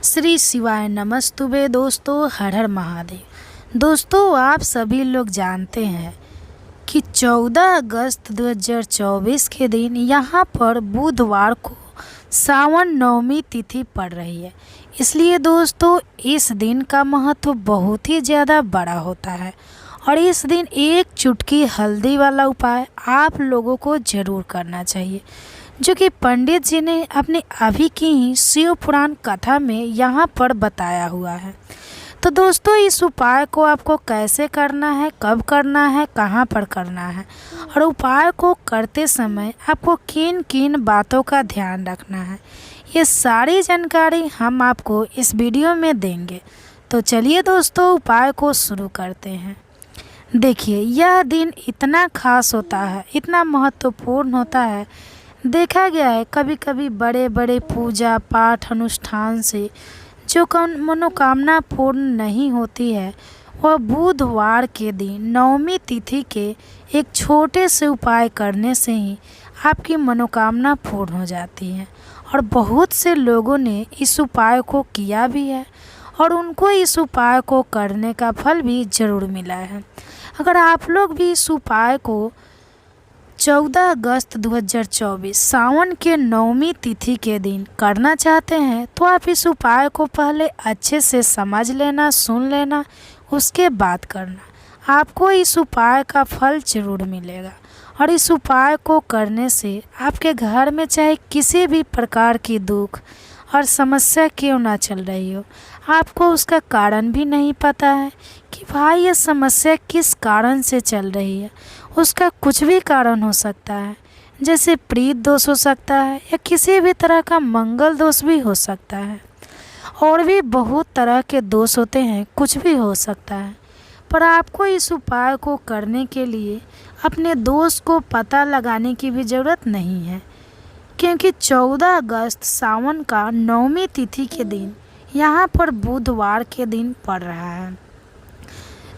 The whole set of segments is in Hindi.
श्री शिवाय नमस्तुभे दोस्तों, हर हर महादेव। दोस्तों, आप सभी लोग जानते हैं कि 14 अगस्त 2024 के दिन यहाँ पर बुधवार को सावन नवमी तिथि पड़ रही है। इसलिए दोस्तों, इस दिन का महत्व बहुत ही ज़्यादा बड़ा होता है और इस दिन एक चुटकी हल्दी वाला उपाय आप लोगों को ज़रूर करना चाहिए, जो कि पंडित जी ने अपने अभी की ही शिव पुराण कथा में यहाँ पर बताया हुआ है। तो दोस्तों, इस उपाय को आपको कैसे करना है, कब करना है, कहाँ पर करना है और उपाय को करते समय आपको किन किन बातों का ध्यान रखना है, ये सारी जानकारी हम आपको इस वीडियो में देंगे। तो चलिए दोस्तों, उपाय को शुरू करते हैं। देखिए, यह दिन इतना खास होता है, इतना महत्वपूर्ण होता है। देखा गया है कभी कभी बड़े बड़े पूजा पाठ अनुष्ठान से जो मनोकामना पूर्ण नहीं होती है, वह बुधवार के दिन नवमी तिथि के एक छोटे से उपाय करने से ही आपकी मनोकामना पूर्ण हो जाती है। और बहुत से लोगों ने इस उपाय को किया भी है और उनको इस उपाय को करने का फल भी ज़रूर मिला है। अगर आप लोग भी इस उपाय को 14 अगस्त 2024 सावन के नवमी तिथि के दिन करना चाहते हैं, तो आप इस उपाय को पहले अच्छे से समझ लेना, सुन लेना, उसके बाद करना। आपको इस उपाय का फल जरूर मिलेगा और इस उपाय को करने से आपके घर में चाहे किसी भी प्रकार की दुख और समस्या क्यों ना चल रही हो, आपको उसका कारण भी नहीं पता है कि भाई ये समस्या किस कारण से चल रही है। उसका कुछ भी कारण हो सकता है, जैसे प्रीत दोष हो सकता है या किसी भी तरह का मंगल दोष भी हो सकता है। और भी बहुत तरह के दोष होते हैं, कुछ भी हो सकता है। पर आपको इस उपाय को करने के लिए अपने दोष को पता लगाने की भी ज़रूरत नहीं है, क्योंकि 14 अगस्त सावन का नवमी तिथि के दिन यहाँ पर बुधवार के दिन पड़ रहा है।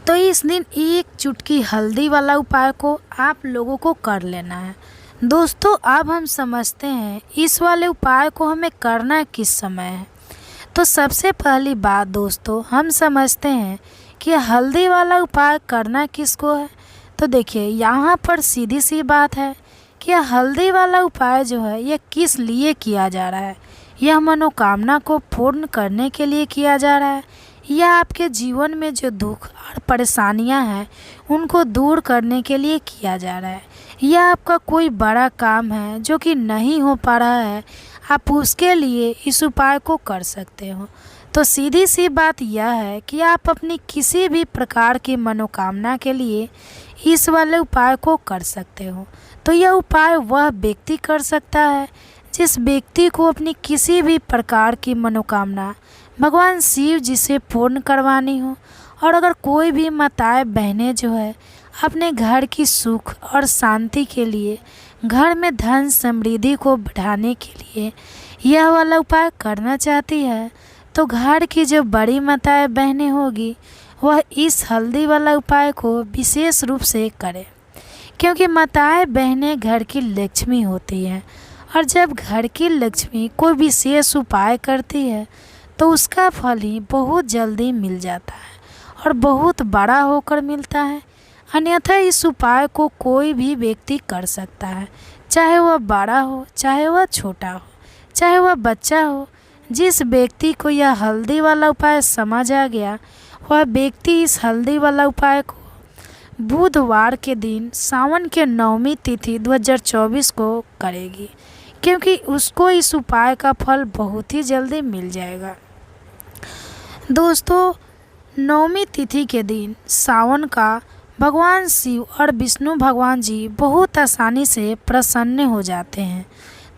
तो इस दिन एक चुटकी हल्दी वाला उपाय को आप लोगों को कर लेना है। दोस्तों, अब हम समझते हैं इस वाले उपाय को हमें करना किस समय है। तो सबसे पहली बात दोस्तों, हम समझते हैं कि हल्दी वाला उपाय करना किसको है। तो देखिए, यहाँ पर सीधी सी बात है कि यह हल्दी वाला उपाय जो है यह किस लिए किया जा रहा है। यह मनोकामना को पूर्ण करने के लिए किया जा रहा है, या आपके जीवन में जो दुख और परेशानियां हैं उनको दूर करने के लिए किया जा रहा है, या आपका कोई बड़ा काम है जो कि नहीं हो पा रहा है, आप उसके लिए इस उपाय को कर सकते हो। तो सीधी सी बात यह है कि आप अपनी किसी भी प्रकार की मनोकामना के लिए इस वाले उपाय को कर सकते हो। तो यह उपाय वह व्यक्ति कर सकता है जिस व्यक्ति को अपनी किसी भी प्रकार की मनोकामना भगवान शिव जी से पूर्ण करवानी हो। और अगर कोई भी माताएं बहनें जो है अपने घर की सुख और शांति के लिए, घर में धन समृद्धि को बढ़ाने के लिए यह वाला उपाय करना चाहती है, तो घर की जो बड़ी माताएं बहनें होगी वह इस हल्दी वाला उपाय को विशेष रूप से करें, क्योंकि माताएं बहनें घर की लक्ष्मी होती हैं। और जब घर की लक्ष्मी कोई विशेष उपाय करती है तो उसका फल ही बहुत जल्दी मिल जाता है और बहुत बड़ा होकर मिलता है। अन्यथा इस उपाय को कोई भी व्यक्ति कर सकता है, चाहे वह बड़ा हो, चाहे वह छोटा हो, चाहे वह बच्चा हो। जिस व्यक्ति को यह हल्दी वाला उपाय समझ आ गया, वह व्यक्ति इस हल्दी वाला उपाय को बुधवार के दिन सावन के नवमी तिथि 2024 को करेगी, क्योंकि उसको इस उपाय का फल बहुत ही जल्दी मिल जाएगा। दोस्तों, नवमी तिथि के दिन सावन का भगवान शिव और विष्णु भगवान जी बहुत आसानी से प्रसन्न हो जाते हैं।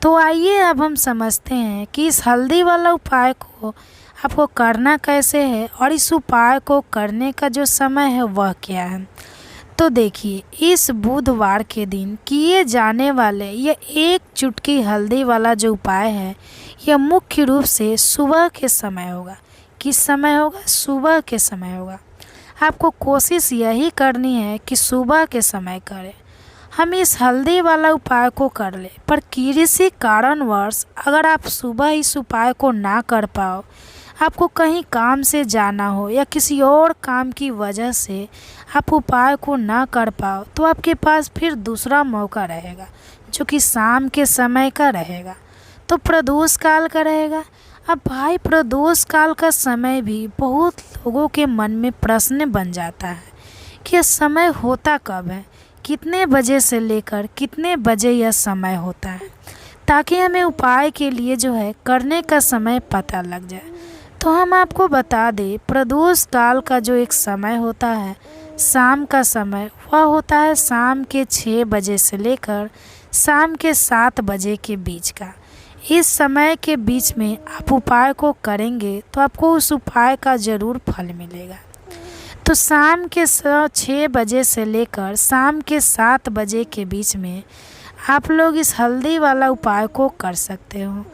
तो आइए अब हम समझते हैं कि इस हल्दी वाला उपाय को आपको करना कैसे है और इस उपाय को करने का जो समय है वह क्या है। तो देखिए, इस बुधवार के दिन किए जाने वाले यह एक चुटकी हल्दी वाला जो उपाय है, यह मुख्य रूप से सुबह के समय होगा। किस समय होगा? सुबह के समय होगा। आपको कोशिश यही करनी है कि सुबह के समय करें। हम इस हल्दी वाला उपाय को कर ले, पर किसी कारणवश अगर आप सुबह इस उपाय को ना कर पाओ, आपको कहीं काम से जाना हो या किसी और काम की वजह से आप उपाय को ना कर पाओ, तो आपके पास फिर दूसरा मौका रहेगा जो कि शाम के समय का रहेगा, तो प्रदोष काल का रहेगा। अब भाई प्रदोष काल का समय भी बहुत लोगों के मन में प्रश्न बन जाता है कि यह समय होता कब है, कितने बजे से लेकर कितने बजे यह समय होता है, ताकि हमें उपाय के लिए जो है करने का समय पता लग जाए। तो हम आपको बता दें, प्रदोष काल का जो एक समय होता है शाम का समय, वह होता है शाम के 6 बजे से लेकर शाम के 7 बजे के बीच का। इस समय के बीच में आप उपाय को करेंगे तो आपको उस उपाय का ज़रूर फल मिलेगा। तो शाम के 6 बजे से लेकर शाम के 7 बजे के बीच में आप लोग इस हल्दी वाला उपाय को कर सकते हो।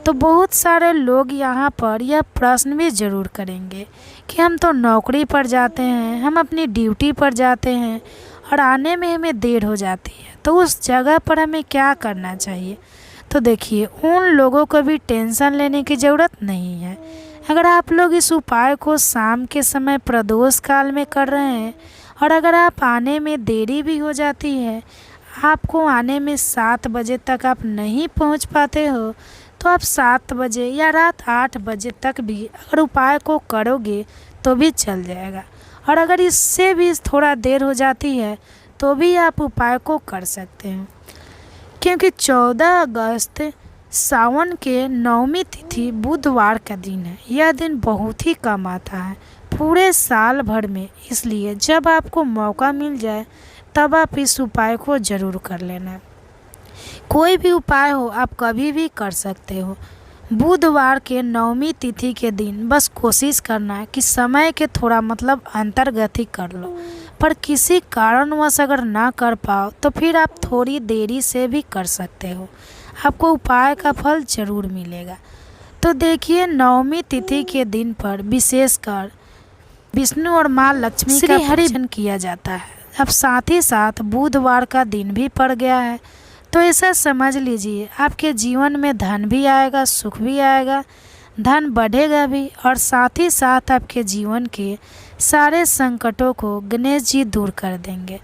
तो बहुत सारे लोग यहाँ पर यह प्रश्न भी ज़रूर करेंगे कि हम तो नौकरी पर जाते हैं, हम अपनी ड्यूटी पर जाते हैं और आने में हमें देर हो जाती है, तो उस जगह पर हमें क्या करना चाहिए। तो देखिए, उन लोगों को भी टेंशन लेने की ज़रूरत नहीं है। अगर आप लोग इस उपाय को शाम के समय प्रदोष काल में कर रहे हैं और अगर आप आने में देरी भी हो जाती है, आपको आने में 7 बजे तक आप नहीं पहुंच पाते हो, तो आप 7 बजे या रात 8 बजे तक भी अगर उपाय को करोगे तो भी चल जाएगा। और अगर इससे भी थोड़ा देर हो जाती है तो भी आप उपाय को कर सकते हैं, क्योंकि 14 अगस्त सावन के 9वीं तिथि बुधवार का दिन है। यह दिन बहुत ही कम आता है पूरे साल भर में, इसलिए जब आपको मौका मिल जाए तब आप इस उपाय को ज़रूर कर लेना। कोई भी उपाय हो आप कभी भी कर सकते हो। बुधवार के 9वीं तिथि के दिन बस कोशिश करना कि समय के थोड़ा अंतर्गत ही कर लो, पर किसी कारणवश अगर ना कर पाओ तो फिर आप थोड़ी देरी से भी कर सकते हो, आपको उपाय का फल ज़रूर मिलेगा। तो देखिए, 9वीं तिथि के दिन पर विशेषकर विष्णु और माँ लक्ष्मी का पूजन किया जाता है। अब साथ ही साथ बुधवार का दिन भी पड़ गया है, तो ऐसा समझ लीजिए आपके जीवन में धन भी आएगा, सुख भी आएगा, धन बढ़ेगा भी, और साथ ही साथ आपके जीवन के सारे संकटों को गणेश जी दूर कर देंगे।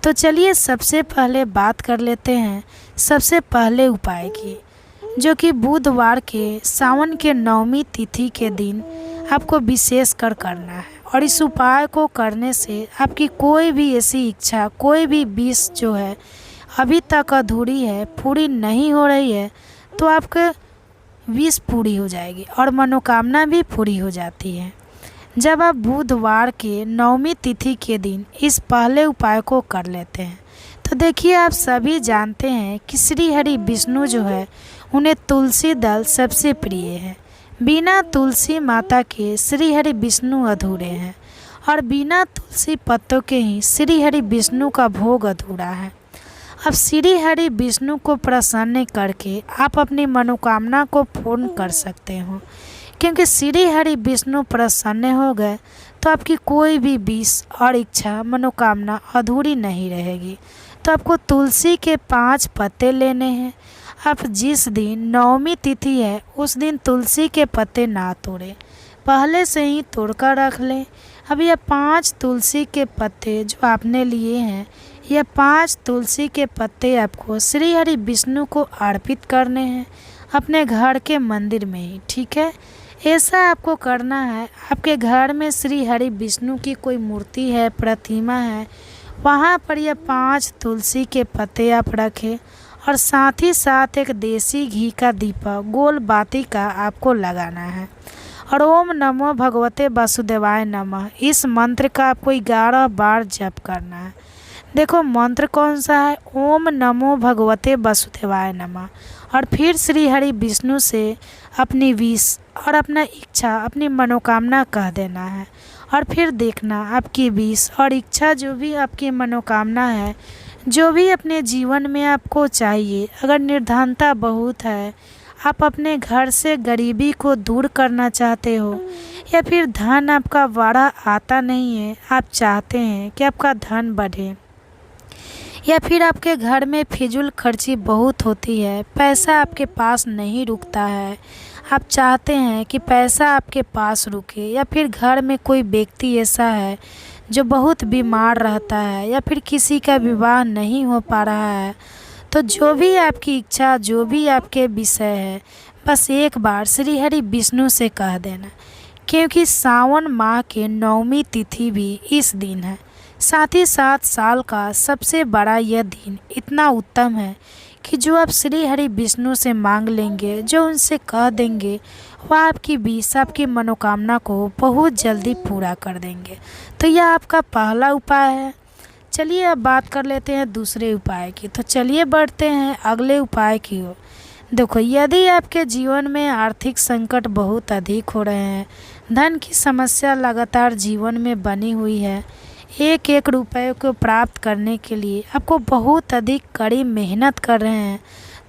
तो चलिए सबसे पहले बात कर लेते हैं सबसे पहले उपाय की, जो कि बुधवार के सावन के 9वीं तिथि के दिन आपको विशेष कर करना है। और इस उपाय को करने से आपकी कोई भी ऐसी इच्छा, कोई भी विश जो है अभी तक अधूरी है, पूरी नहीं हो रही है, तो आपके विश पूरी हो जाएगी और मनोकामना भी पूरी हो जाती है जब आप बुधवार के 9वीं तिथि के दिन इस पहले उपाय को कर लेते हैं। तो देखिए, आप सभी जानते हैं कि श्री हरि विष्णु जो है उन्हें तुलसी दल सबसे प्रिय है। बिना तुलसी माता के श्री हरि विष्णु अधूरे हैं और बिना तुलसी पत्तों के ही श्री हरि विष्णु का भोग अधूरा है। अब श्री हरि विष्णु को प्रसन्न करके आप अपनी मनोकामना को पूर्ण कर सकते हो, क्योंकि श्री हरि विष्णु प्रसन्न हो गए तो आपकी कोई भी विश और इच्छा, मनोकामना अधूरी नहीं रहेगी। तो आपको तुलसी के 5 पत्ते लेने हैं। आप जिस दिन 9वीं तिथि है उस दिन तुलसी के पत्ते ना तोड़ें, पहले से ही तोड़कर रख लें। अब यह 5 तुलसी के पत्ते जो आपने लिए हैं, यह 5 तुलसी के पत्ते आपको श्री हरि विष्णु को अर्पित करने हैं अपने घर के मंदिर में ही, ठीक है। ऐसा आपको करना है, आपके घर में श्री हरि विष्णु की कोई मूर्ति है, प्रतिमा है, वहाँ पर यह 5 तुलसी के पत्ते आप रखें और साथ ही साथ एक देसी घी का दीपक गोल बाती का आपको लगाना है और ओम नमो भगवते वासुदेवाय नमः इस मंत्र का आपको 11 बार जप करना है। देखो मंत्र कौन सा है, ओम नमो भगवते वासुदेवाय नमः, और फिर श्री हरि विष्णु से अपनी विश और अपना इच्छा, अपनी मनोकामना कह देना है और फिर देखना आपकी विश और इच्छा, जो भी आपकी मनोकामना है, जो भी अपने जीवन में आपको चाहिए। अगर निर्धनता बहुत है, आप अपने घर से गरीबी को दूर करना चाहते हो, या फिर धन आपका बड़ा आता नहीं है, आप चाहते हैं कि आपका धन बढ़े, या फिर आपके घर में फिजूल खर्ची बहुत होती है, पैसा आपके पास नहीं रुकता है, आप चाहते हैं कि पैसा आपके पास रुके, या फिर घर में कोई व्यक्ति ऐसा है जो बहुत बीमार रहता है, या फिर किसी का विवाह नहीं हो पा रहा है, तो जो भी आपकी इच्छा, जो भी आपके विषय है, बस एक बार श्री हरि विष्णु से कह देना। क्योंकि सावन माह के 9वीं तिथि भी इस दिन है। साथ ही साथ साल का सबसे बड़ा यह दिन इतना उत्तम है कि जो आप श्री हरि विष्णु से मांग लेंगे, जो उनसे कह देंगे, वह आपकी विश, आपकी मनोकामना को बहुत जल्दी पूरा कर देंगे। तो यह आपका पहला उपाय है। चलिए अब बात कर लेते हैं दूसरे उपाय की। तो चलिए बढ़ते हैं अगले उपाय की ओर। देखो, यदि आपके जीवन में आर्थिक संकट बहुत अधिक हो रहे हैं, धन की समस्या लगातार जीवन में बनी हुई है, एक एक रुपये को प्राप्त करने के लिए आपको बहुत अधिक कड़ी मेहनत कर रहे हैं,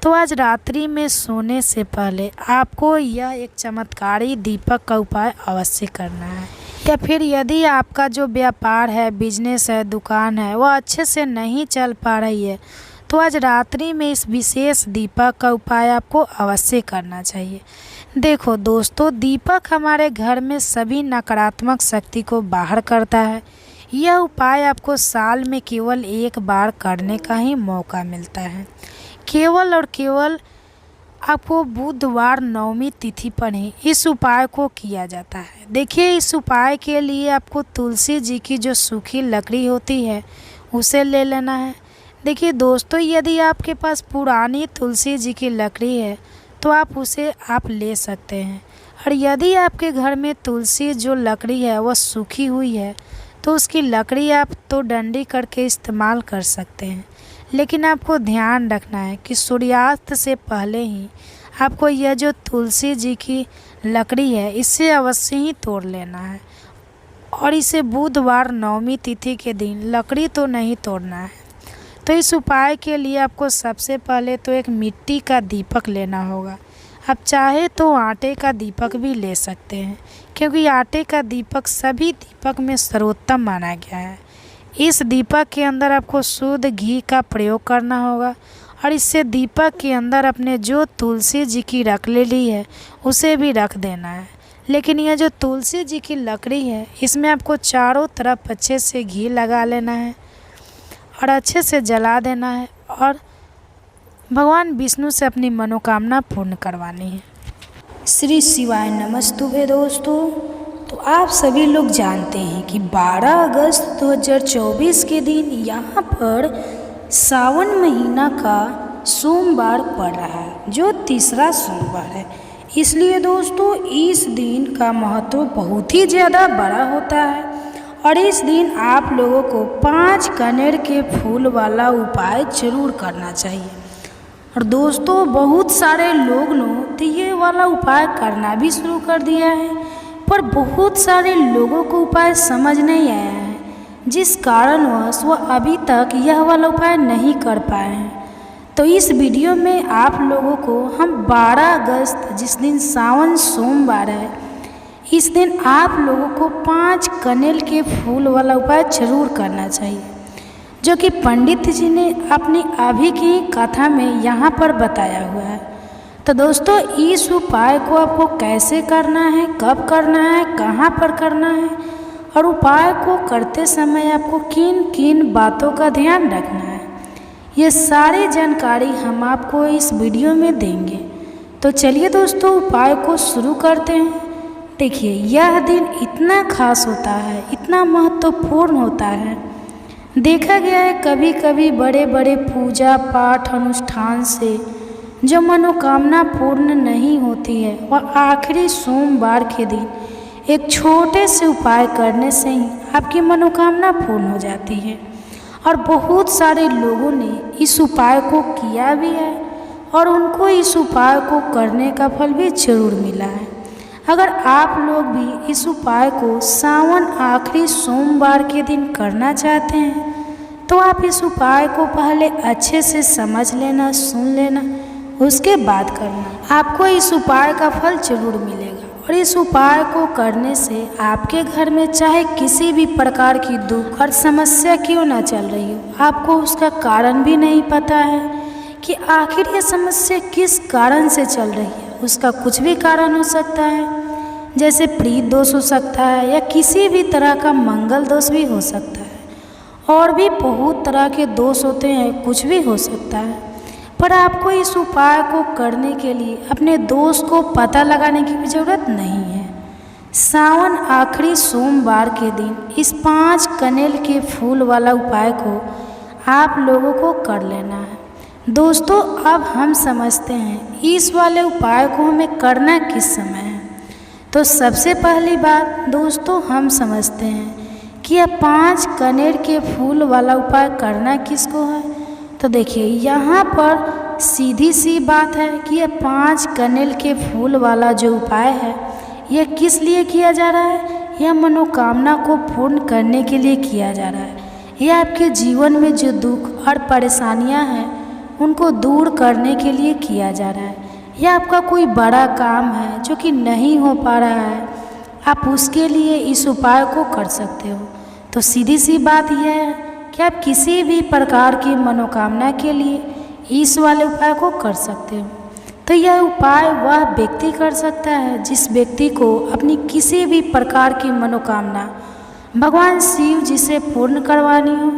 तो आज रात्रि में सोने से पहले आपको यह एक चमत्कारी दीपक का उपाय अवश्य करना है। या फिर यदि आपका जो व्यापार है, बिजनेस है, दुकान है, वह अच्छे से नहीं चल पा रही है, तो आज रात्रि में इस विशेष दीपक का उपाय आपको अवश्य करना चाहिए। देखो दोस्तों, दीपक हमारे घर में सभी नकारात्मक शक्ति को बाहर करता है। यह उपाय आपको साल में केवल एक बार करने का ही मौका मिलता है। केवल और केवल आपको बुधवार 9वीं तिथि पर ही इस उपाय को किया जाता है। देखिए, इस उपाय के लिए आपको तुलसी जी की जो सूखी लकड़ी होती है उसे ले लेना है। देखिए दोस्तों, यदि आपके पास पुरानी तुलसी जी की लकड़ी है तो आप उसे ले सकते हैं, और यदि आपके घर में तुलसी जो लकड़ी है वह सूखी हुई है तो उसकी लकड़ी आप तो डंडी करके इस्तेमाल कर सकते हैं। लेकिन आपको ध्यान रखना है कि सूर्यास्त से पहले ही आपको यह जो तुलसी जी की लकड़ी है इसे अवश्य ही तोड़ लेना है, और इसे बुधवार 9वीं तिथि के दिन लकड़ी तो नहीं तोड़ना है। तो इस उपाय के लिए आपको सबसे पहले तो एक मिट्टी का दीपक लेना होगा। आप चाहे तो आटे का दीपक भी ले सकते हैं, क्योंकि आटे का दीपक सभी दीपक में सर्वोत्तम माना गया है। इस दीपक के अंदर आपको शुद्ध घी का प्रयोग करना होगा, और इससे दीपक के अंदर अपने जो तुलसी जी की रखले ली है उसे भी रख देना है। लेकिन यह जो तुलसी जी की लकड़ी है इसमें आपको चारों तरफ अच्छे से घी लगा लेना है और अच्छे से जला देना है, और भगवान विष्णु से अपनी मनोकामना पूर्ण करवानी है। श्री शिवाय नमस्तुभे दोस्तों। तो आप सभी लोग जानते हैं कि 12 अगस्त 2024 के दिन यहाँ पर सावन महीना का सोमवार पड़ रहा है, जो तीसरा सोमवार है। इसलिए दोस्तों, इस दिन का महत्व बहुत ही ज़्यादा बड़ा होता है, और इस दिन आप लोगों को 5 कनेर के फूल वाला उपाय जरूर करना चाहिए। और दोस्तों, बहुत सारे लोग तो ये वाला उपाय करना भी शुरू कर दिया है, पर बहुत सारे लोगों को उपाय समझ नहीं आया है, जिस कारणवश वह अभी तक यह वाला उपाय नहीं कर पाए हैं। तो इस वीडियो में आप लोगों को हम 12 अगस्त, जिस दिन सावन सोमवार है, इस दिन आप लोगों को 5 कनेल के फूल वाला उपाय जरूर करना चाहिए, जो कि पंडित जी ने अपनी अभी की कथा में यहाँ पर बताया हुआ है। तो दोस्तों, इस उपाय को आपको कैसे करना है, कब करना है, कहाँ पर करना है, और उपाय को करते समय आपको किन किन बातों का ध्यान रखना है, ये सारी जानकारी हम आपको इस वीडियो में देंगे। तो चलिए दोस्तों, उपाय को शुरू करते हैं। देखिए, यह दिन इतना खास होता है, इतना महत्वपूर्ण होता है। देखा गया है कभी कभी बड़े बड़े पूजा पाठ अनुष्ठान से जो मनोकामना पूर्ण नहीं होती है, वह आखिरी सोमवार के दिन एक छोटे से उपाय करने से ही आपकी मनोकामना पूर्ण हो जाती है। और बहुत सारे लोगों ने इस उपाय को किया भी है, और उनको इस उपाय को करने का फल भी जरूर मिला है। अगर आप लोग भी इस उपाय को सावन आखिरी सोमवार के दिन करना चाहते हैं, तो आप इस उपाय को पहले अच्छे से समझ लेना, सुन लेना, उसके बाद करना। आपको इस उपाय का फल जरूर मिलेगा, और इस उपाय को करने से आपके घर में चाहे किसी भी प्रकार की दुख और समस्या क्यों ना चल रही हो, आपको उसका कारण भी नहीं पता है कि आखिर ये समस्या किस कारण से चल रही है, उसका कुछ भी कारण हो सकता है, जैसे प्रीत दोष हो सकता है या किसी भी तरह का मंगल दोष भी हो सकता है, और भी बहुत तरह के दोष होते हैं, कुछ भी हो सकता है। पर आपको इस उपाय को करने के लिए अपने दोष को पता लगाने की भी ज़रूरत नहीं है। सावन आखिरी सोमवार के दिन इस 5 कनेल के फूल वाला उपाय को आप लोगों को कर लेना है। दोस्तों, अब हम समझते हैं इस वाले उपाय को हमें करना किस समय है। तो सबसे पहली बात दोस्तों, हम समझते हैं कि यह 5 कनेर के फूल वाला उपाय करना किसको है। तो देखिए, यहाँ पर सीधी सी बात है कि यह 5 कनेल के फूल वाला जो उपाय है, यह किस लिए किया जा रहा है। यह मनोकामना को पूर्ण करने के लिए किया जा रहा है। यह आपके जीवन में जो दुख और परेशानियाँ हैं, उनको दूर करने के लिए किया जा रहा है। यह आपका कोई बड़ा काम है जो कि नहीं हो पा रहा है, आप उसके लिए इस उपाय को कर सकते हो। तो सीधी सी बात यह है कि आप किसी भी प्रकार की मनोकामना के लिए इस वाले उपाय को कर सकते हो। तो यह उपाय वह व्यक्ति कर सकता है जिस व्यक्ति को अपनी किसी भी प्रकार की मनोकामना भगवान शिव जी से पूर्ण करवानी हो।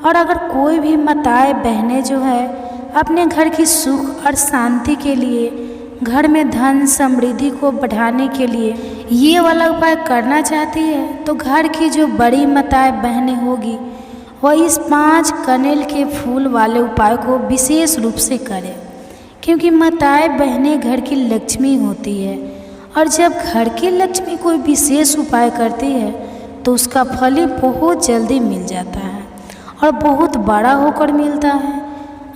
और अगर कोई भी माताएं बहनें जो है अपने घर की सुख और शांति के लिए, घर में धन समृद्धि को बढ़ाने के लिए ये वाला उपाय करना चाहती है, तो घर की जो बड़ी माताएं बहनें होगी वह इस 5 कनेल के फूल वाले उपाय को विशेष रूप से करें, क्योंकि माताएं बहनें घर की लक्ष्मी होती है। और जब घर की लक्ष्मी कोई विशेष उपाय करती है तो उसका फल ही बहुत जल्दी मिल जाता है और बहुत बड़ा होकर मिलता है।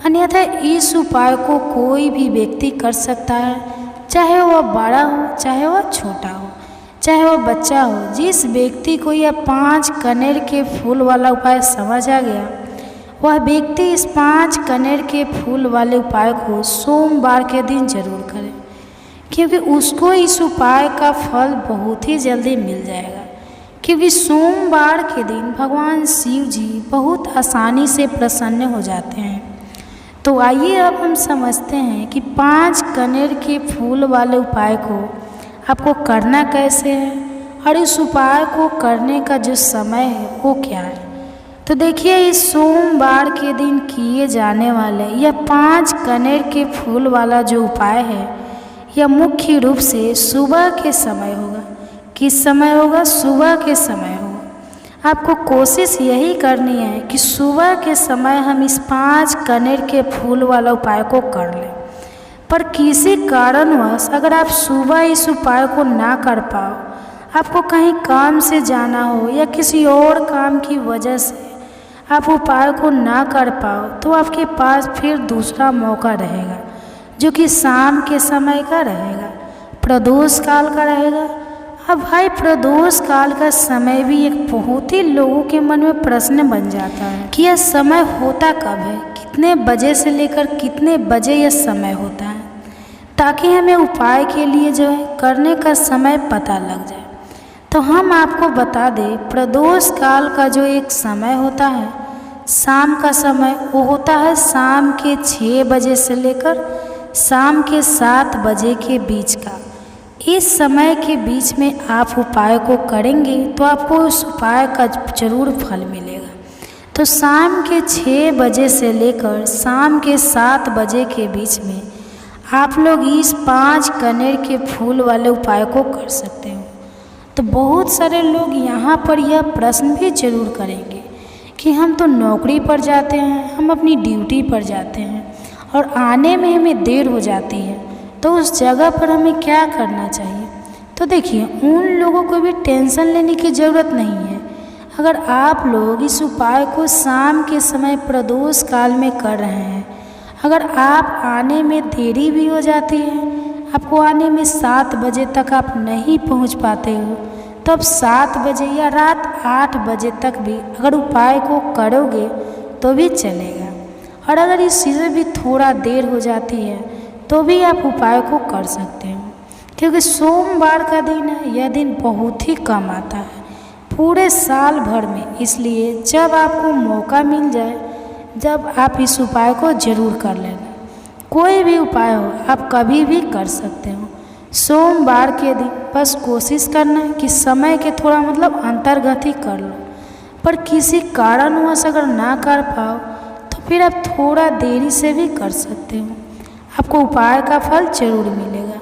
अन्यथा इस उपाय को कोई भी व्यक्ति कर सकता है, चाहे वह बड़ा हो, चाहे वह छोटा हो, चाहे वह बच्चा हो। जिस व्यक्ति को यह 5 कनेर के फूल वाला उपाय समझ आ गया, वह व्यक्ति इस 5 कनेर के फूल वाले उपाय को सोमवार के दिन जरूर करे, क्योंकि उसको इस उपाय का फल बहुत ही जल्दी मिल जाएगा। क्योंकि सोमवार के दिन भगवान शिव जी बहुत आसानी से प्रसन्न हो जाते हैं। तो आइए अब हम समझते हैं कि 5 कनेर के फूल वाले उपाय को आपको करना कैसे है और इस उपाय को करने का जो समय है वो क्या है। तो देखिए, इस सोमवार के दिन किए जाने वाले यह 5 कनेर के फूल वाला जो उपाय है, यह मुख्य रूप से सुबह के समय होगा। किस समय होगा? सुबह के समय होगा। आपको कोशिश यही करनी है कि सुबह के समय हम इस 5 कनेर के फूल वाला उपाय को कर लें। पर किसी कारणवश अगर आप सुबह इस उपाय को ना कर पाओ, आपको कहीं काम से जाना हो या किसी और काम की वजह से आप उपाय को ना कर पाओ, तो आपके पास फिर दूसरा मौका रहेगा, जो कि शाम के समय का रहेगा, प्रदोष काल का रहेगा। अब भाई, प्रदोष काल का समय भी एक बहुत ही लोगों के मन में प्रश्न बन जाता है कि यह समय होता कब है, कितने बजे से लेकर कितने बजे यह समय होता है, ताकि हमें उपाय के लिए जो है करने का समय पता लग जाए। तो हम आपको बता दें, प्रदोष काल का जो एक समय होता है, शाम का समय, वो होता है शाम के 6 बजे से लेकर शाम के 7 बजे के बीच का। इस समय के बीच में आप उपाय को करेंगे तो आपको उस उपाय का जरूर फल मिलेगा। तो शाम के 6 बजे से लेकर शाम के 7 बजे के बीच में आप लोग इस 5 कनेर के फूल वाले उपाय को कर सकते हो। तो बहुत सारे लोग यहाँ पर यह प्रश्न भी जरूर करेंगे कि हम तो नौकरी पर जाते हैं, हम अपनी ड्यूटी पर जाते हैं और आने में हमें देर हो जाती है, तो उस जगह पर हमें क्या करना चाहिए। तो देखिए, उन लोगों को भी टेंशन लेने की ज़रूरत नहीं है। अगर आप लोग इस उपाय को शाम के समय प्रदोष काल में कर रहे हैं, अगर आप आने में देरी भी हो जाती है, आपको आने में 7 बजे तक आप नहीं पहुंच पाते हो, तो अब 7 बजे या रात 8 बजे तक भी अगर उपाय को करोगे तो भी चलेगा। और अगर इस चीज़ भी थोड़ा देर हो जाती है तो भी आप उपाय को कर सकते हो, क्योंकि सोमवार का दिन है, यह दिन बहुत ही कम आता है पूरे साल भर में। इसलिए जब आपको मौका मिल जाए, जब आप इस उपाय को ज़रूर कर लेना। कोई भी उपाय हो, आप कभी भी कर सकते हो। सोमवार के दिन बस कोशिश करना है कि समय के थोड़ा मतलब अंतर्गत ही कर लो, पर किसी कारणवश अगर ना कर पाओ तो फिर आप थोड़ा देरी से भी कर सकते हो। आपको उपाय का फल जरूर मिलेगा,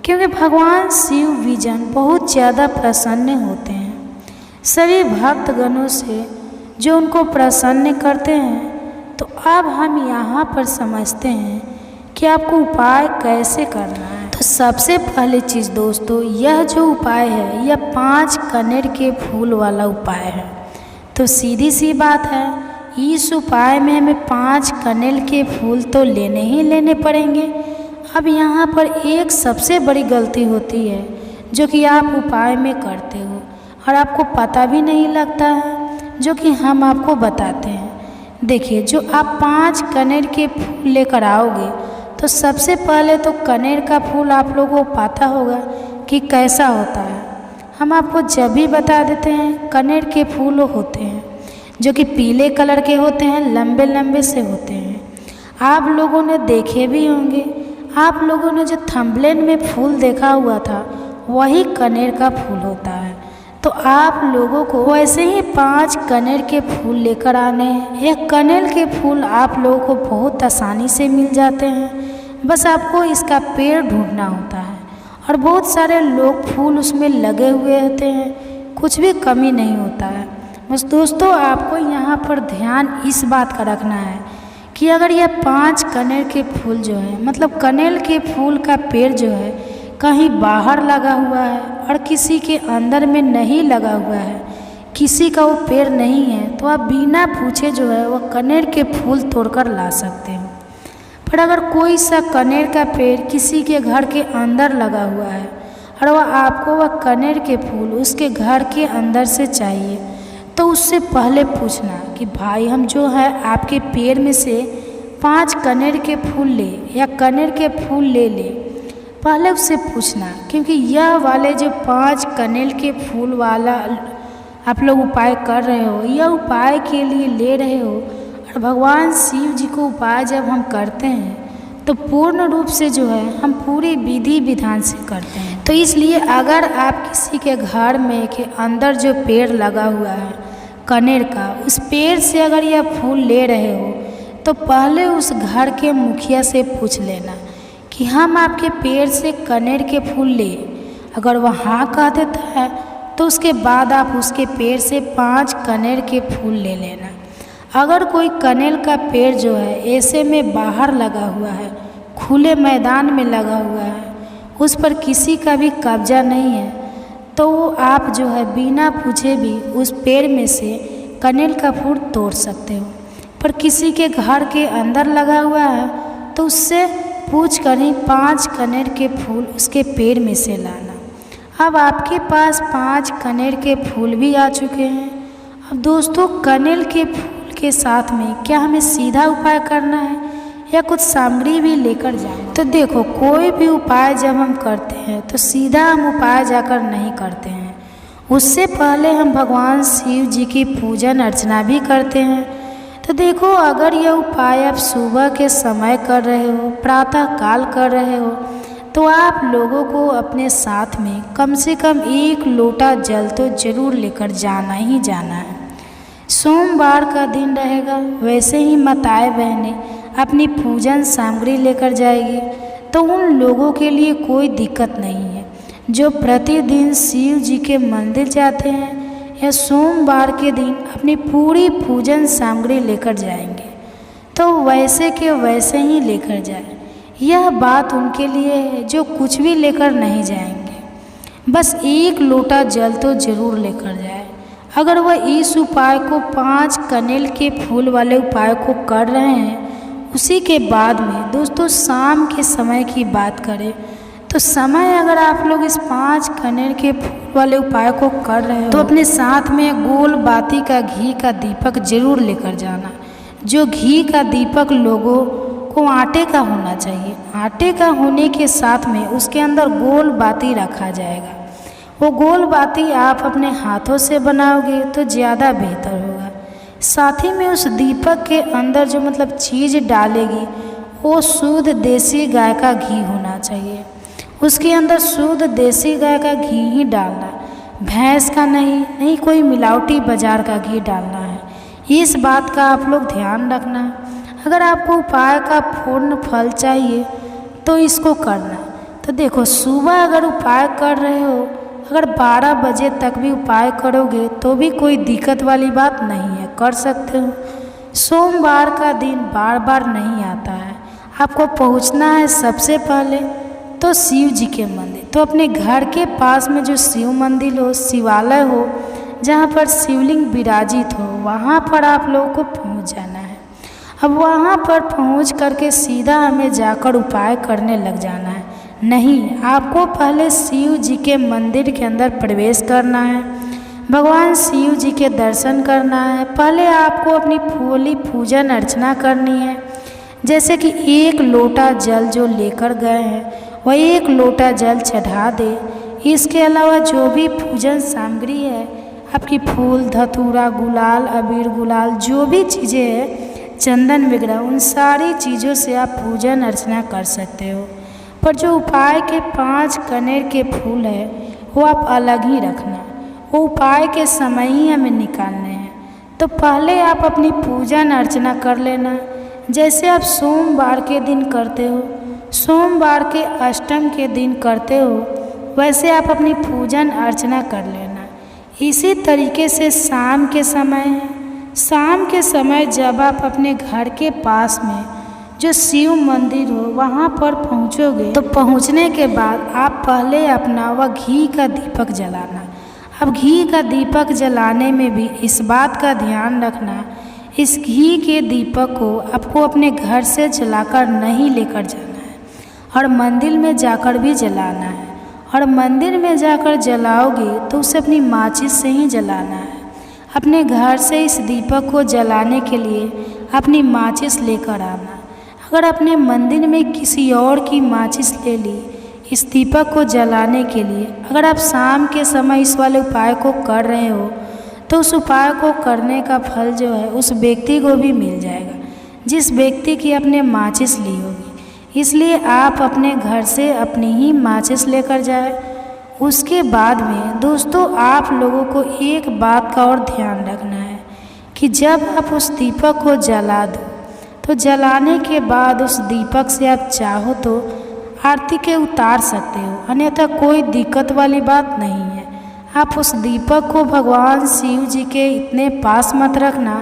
क्योंकि भगवान शिव विजन बहुत ज़्यादा प्रसन्न होते हैं सभी भक्तगणों से जो उनको प्रसन्न करते हैं। तो अब हम यहाँ पर समझते हैं कि आपको उपाय कैसे करना है। तो सबसे पहली चीज़ दोस्तों, यह जो उपाय है यह 5 कनेर के फूल वाला उपाय है। तो सीधी सी बात है, इस उपाय में हमें 5 कनेर के फूल तो लेने ही लेने पड़ेंगे। अब यहाँ पर एक सबसे बड़ी गलती होती है जो कि आप उपाय में करते हो और आपको पता भी नहीं लगता है, जो कि हम आपको बताते हैं। देखिए, जो आप 5 कनेर के फूल लेकर आओगे तो सबसे पहले तो कनेर का फूल आप लोगों को पता होगा कि कैसा होता है। हम आपको जब भी बता देते हैं, कनेर के फूल होते हैं जो कि पीले कलर के होते हैं, लंबे लंबे से होते हैं। आप लोगों ने देखे भी होंगे, आप लोगों ने जो थंबनेल में फूल देखा हुआ था वही कनेर का फूल होता है। तो आप लोगों को वैसे ही 5 कनेर के फूल लेकर आने हैं। यह कनेर के फूल आप लोगों को बहुत आसानी से मिल जाते हैं, बस आपको इसका पेड़ ढूंढना होता है और बहुत सारे लोग फूल उसमें लगे हुए होते हैं, कुछ भी कमी नहीं होता है। बस दोस्तों, आपको यहाँ पर ध्यान इस बात का रखना है कि अगर यह 5 कनेर के फूल जो है, मतलब कनेर के फूल का पेड़ जो है कहीं बाहर लगा हुआ है और किसी के अंदर में नहीं लगा हुआ है, किसी का वो पेड़ नहीं है, तो आप बिना पूछे जो है वह कनेर के फूल तोड़कर ला सकते हो। पर अगर कोई सा कनेर का पेड़ किसी के घर के अंदर लगा हुआ है और वह आपको वह कनेर के फूल उसके घर के अंदर से चाहिए, तो उससे पहले पूछना कि भाई हम जो है आपके पेड़ में से 5 कनेर के फूल ले या कनेर के फूल ले ले, पहले उससे पूछना। क्योंकि यह वाले जो 5 कनेर के फूल वाला आप लोग उपाय कर रहे हो, यह उपाय के लिए ले रहे हो, और भगवान शिव जी को उपाय जब हम करते हैं तो पूर्ण रूप से जो है हम पूरी विधि विधान से करते हैं। तो इसलिए अगर आप किसी के घर में के अंदर जो पेड़ लगा हुआ है कनेर का, उस पेड़ से अगर यह फूल ले रहे हो तो पहले उस घर के मुखिया से पूछ लेना कि हम आपके पेड़ से कनेर के फूल ले। अगर वह हाँ कह देता है तो उसके बाद आप उसके पेड़ से 5 कनेर के फूल ले लेना। अगर कोई कनेर का पेड़ जो है ऐसे में बाहर लगा हुआ है, खुले मैदान में लगा हुआ है, उस पर किसी का भी कब्जा नहीं है, तो वो आप जो है बिना पूछे भी उस पेड़ में से कनेर का फूल तोड़ सकते हो। पर किसी के घर के अंदर लगा हुआ है तो उससे पूछ कर ही 5 कनेर के फूल उसके पेड़ में से लाना। अब आपके पास 5 कनेर के फूल भी आ चुके हैं। अब दोस्तों, कनेर के फूल के साथ में क्या हमें सीधा उपाय करना है या कुछ सामग्री भी लेकर जाना? तो देखो, कोई भी उपाय जब हम करते हैं तो सीधा हम उपाय जाकर नहीं करते हैं, उससे पहले हम भगवान शिव जी की पूजन अर्चना भी करते हैं। तो देखो, अगर यह उपाय आप सुबह के समय कर रहे हो, प्रातः काल कर रहे हो, तो आप लोगों को अपने साथ में कम से कम 1 लोटा जल तो जरूर लेकर जाना ही जाना है। सोमवार का दिन रहेगा, वैसे ही माताएं बहनें अपनी पूजन सामग्री लेकर जाएगी, तो उन लोगों के लिए कोई दिक्कत नहीं है जो प्रतिदिन शिव जी के मंदिर जाते हैं या सोमवार के दिन अपनी पूरी पूजन सामग्री लेकर जाएंगे, तो वैसे के वैसे ही लेकर जाए। यह बात उनके लिए है जो कुछ भी लेकर नहीं जाएंगे, बस 1 लोटा जल तो जरूर लेकर जाए। अगर वह इस उपाय को 5 कनेर के फूल वाले उपाय को कर रहे हैं, उसी के बाद में दोस्तों शाम के समय की बात करें तो समय अगर आप लोग इस 5 कनेर के फूल वाले उपाय को कर रहे हो तो अपने साथ में गोल बाती का घी का दीपक जरूर लेकर जाना। जो घी का दीपक लोगों को आटे का होना चाहिए, आटे का होने के साथ में उसके अंदर गोल बाती रखा जाएगा। वो गोल बाती आप अपने हाथों से बनाओगे तो ज़्यादा बेहतर होगा। साथ ही में उस दीपक के अंदर जो मतलब चीज़ डालेगी वो शुद्ध देसी गाय का घी होना चाहिए। उसके अंदर शुद्ध देसी गाय का घी ही डालना, भैंस का नहीं कोई मिलावटी बाजार का घी डालना है। इस बात का आप लोग ध्यान रखना। अगर आपको उपाय का पूर्ण फल चाहिए तो इसको करना। तो देखो, सुबह अगर उपाय कर रहे हो, अगर 12 बजे तक भी उपाय करोगे तो भी कोई दिक्कत वाली बात नहीं है, कर सकते हो। सोमवार का दिन बार बार नहीं आता है। आपको पहुंचना है सबसे पहले तो शिव जी के मंदिर। तो अपने घर के पास में जो शिव मंदिर हो, शिवालय हो, जहाँ पर शिवलिंग विराजित हो, वहाँ पर आप लोगों को पहुँच जाना है। अब वहाँ पर पहुँच करके सीधा हमें जाकर उपाय करने लग जाना है। नहीं, आपको पहले शिव जी के मंदिर के अंदर प्रवेश करना है, भगवान शिव जी के दर्शन करना है। पहले आपको अपनी फूली पूजन अर्चना करनी है। जैसे कि 1 लोटा जल जो लेकर गए हैं वह 1 लोटा जल चढ़ा दे। इसके अलावा जो भी पूजन सामग्री है, आपकी फूल, धतूरा, गुलाल, अबीर गुलाल, जो भी चीज़ें हैं, चंदन वगैरह, उन सारी चीज़ों से आप पूजन अर्चना कर सकते हो। पर जो उपाय के 5 कनेर के फूल है वो आप अलग ही रखना, वो उपाय के समय ही हमें निकालने हैं। तो पहले आप अपनी पूजन अर्चना कर लेना। जैसे आप सोमवार के दिन करते हो, सोमवार के अष्टम के दिन करते हो, वैसे आप अपनी पूजन अर्चना कर लेना। इसी तरीके से शाम के समय जब आप अपने घर के पास में जो शिव मंदिर हो वहाँ पर पहुँचोगे, तो पहुँचने के बाद आप पहले अपना वह घी का दीपक जलाना। अब घी का दीपक जलाने में भी इस बात का ध्यान रखना, इस घी के दीपक को आपको अपने घर से जलाकर नहीं लेकर जाना है और मंदिर में जाकर भी जलाना है। और मंदिर में जाकर जलाओगे तो उसे अपनी माचिस से ही जलाना है। अपने घर से इस दीपक को जलाने के लिए अपनी माचिस लेकर आना। अगर अपने मंदिर में किसी और की माचिस ले ली इस दीपक को जलाने के लिए, अगर आप शाम के समय इस वाले उपाय को कर रहे हो तो उस उपाय को करने का फल जो है उस व्यक्ति को भी मिल जाएगा जिस व्यक्ति की आपने माचिस ली होगी। इसलिए आप अपने घर से अपनी ही माचिस लेकर जाए। उसके बाद में दोस्तों, आप लोगों को एक बात का और ध्यान रखना है कि जब आप उस दीपक को जला दो तो जलाने के बाद उस दीपक से आप चाहो तो आरती के उतार सकते हो, अन्यथा कोई दिक्कत वाली बात नहीं है। आप उस दीपक को भगवान शिव जी के इतने पास मत रखना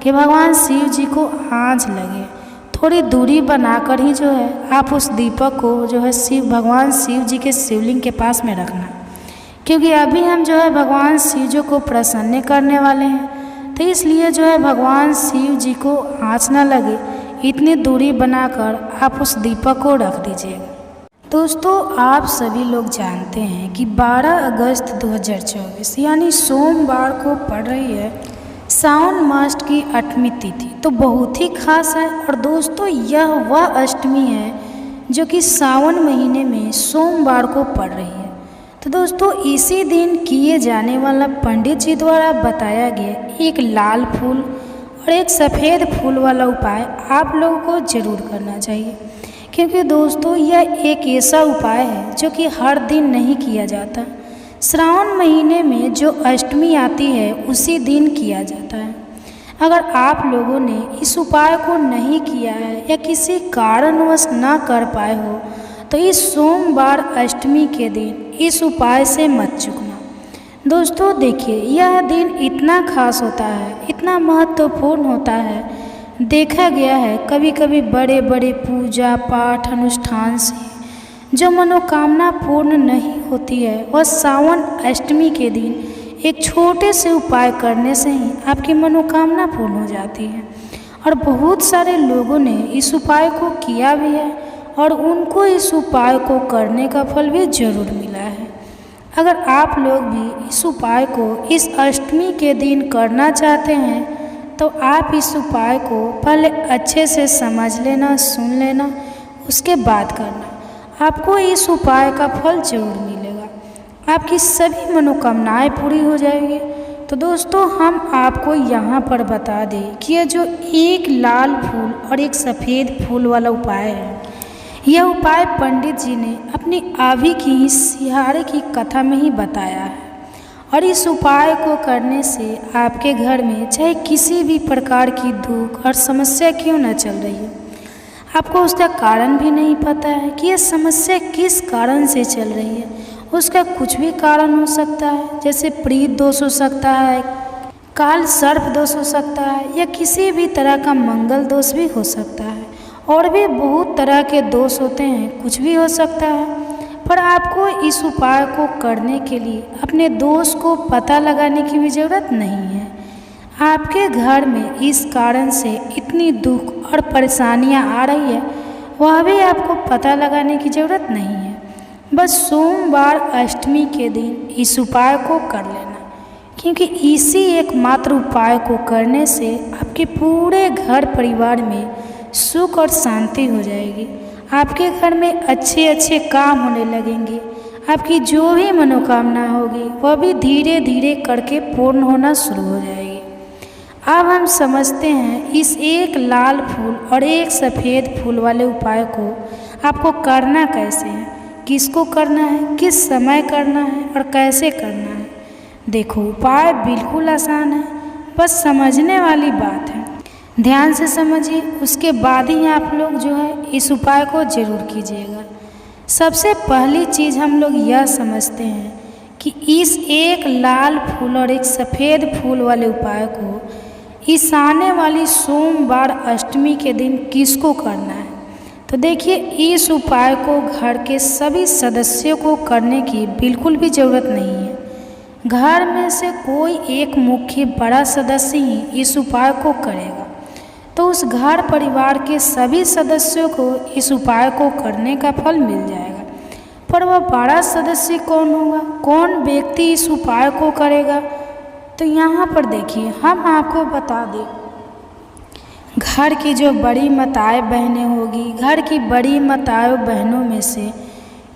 कि भगवान शिव जी को आँच लगे। थोड़ी दूरी बनाकर ही जो है आप उस दीपक को जो है भगवान शिव जी के शिवलिंग के पास में रखना, क्योंकि अभी हम जो है भगवान शिव जी को प्रसन्न करने वाले हैं। तो इसलिए जो है भगवान शिव जी को आँच न लगे, इतनी दूरी बनाकर आप उस दीपक को रख दीजिएगा। दोस्तों, आप सभी लोग जानते हैं कि 12 अगस्त 2024 यानी सोमवार को पड़ रही है सावन मास की 8वीं तिथि। तो बहुत ही खास है। और दोस्तों, यह वह अष्टमी है जो कि सावन महीने में सोमवार को पड़ रही है। तो दोस्तों, इसी दिन किए जाने वाला पंडित जी द्वारा बताया गया एक लाल फूल और एक सफ़ेद फूल वाला उपाय आप लोगों को ज़रूर करना चाहिए, क्योंकि दोस्तों यह एक ऐसा उपाय है जो कि हर दिन नहीं किया जाता। श्रावण महीने में जो अष्टमी आती है उसी दिन किया जाता है। अगर आप लोगों ने इस उपाय को नहीं किया है या किसी कारणवश ना कर पाए हो तो इस सोमवार अष्टमी के दिन इस उपाय से मत चूकना। दोस्तों देखिए, यह दिन इतना खास होता है, इतना महत्वपूर्ण होता है। देखा गया है कभी कभी बड़े बड़े पूजा पाठ अनुष्ठान से जो मनोकामना पूर्ण नहीं होती है वह सावन अष्टमी के दिन एक छोटे से उपाय करने से ही आपकी मनोकामना पूर्ण हो जाती है। और बहुत सारे लोगों ने इस उपाय को किया भी है और उनको इस उपाय को करने का फल भी जरूर मिला है। अगर आप लोग भी इस उपाय को इस अष्टमी के दिन करना चाहते हैं तो आप इस उपाय को पहले अच्छे से समझ लेना, सुन लेना, उसके बाद करना। आपको इस उपाय का फल जरूर मिलेगा, आपकी सभी मनोकामनाएं पूरी हो जाएगी। तो दोस्तों, हम आपको यहाँ पर बता दें कि यह जो एक लाल फूल और एक सफ़ेद फूल वाला उपाय है, यह उपाय पंडित जी ने अपनी आवी की सिहारे की कथा में ही बताया है और इस उपाय को करने से आपके घर में चाहे किसी भी प्रकार की दुख और समस्या क्यों न चल रही हो, आपको उसका कारण भी नहीं पता है कि यह समस्या किस कारण से चल रही है। उसका कुछ भी कारण हो सकता है, जैसे प्रीत दोष हो सकता है, काल सर्प दोष हो सकता है, या किसी भी तरह का मंगल दोष भी हो सकता है। और भी बहुत तरह के दोष होते हैं, कुछ भी हो सकता है। पर आपको इस उपाय को करने के लिए अपने दोष को पता लगाने की भी ज़रूरत नहीं है। आपके घर में इस कारण से इतनी दुख और परेशानियां आ रही है, वह भी आपको पता लगाने की ज़रूरत नहीं है। बस सोमवार अष्टमी के दिन इस उपाय को कर लेना, क्योंकि इसी एकमात्र उपाय को करने से आपके पूरे घर परिवार में सुख और शांति हो जाएगी। आपके घर में अच्छे अच्छे काम होने लगेंगे। आपकी जो भी मनोकामना होगी वह भी धीरे धीरे करके पूर्ण होना शुरू हो जाएगी। अब हम समझते हैं इस एक लाल फूल और एक सफ़ेद फूल वाले उपाय को आपको करना कैसे है, किसको करना है, किस समय करना है और कैसे करना है। देखो, उपाय बिल्कुल आसान है, बस समझने वाली बात है। ध्यान से समझिए, उसके बाद ही आप लोग जो है इस उपाय को ज़रूर कीजिएगा। सबसे पहली चीज़ हम लोग यह समझते हैं कि इस एक लाल फूल और एक सफ़ेद फूल वाले उपाय को इस आने वाली सोमवार अष्टमी के दिन किसको करना है। तो देखिए, इस उपाय को घर के सभी सदस्यों को करने की बिल्कुल भी ज़रूरत नहीं है। घर में से कोई एक मुख्य बड़ा सदस्य ही इस उपाय को करेगा, तो उस घर परिवार के सभी सदस्यों को इस उपाय को करने का फल मिल जाएगा। पर वह बड़ा सदस्य कौन होगा, कौन व्यक्ति इस उपाय को करेगा, तो यहाँ पर देखिए हम आपको बता दें, घर की जो बड़ी माताएं बहनें होगी, घर की बड़ी माताओं बहनों में से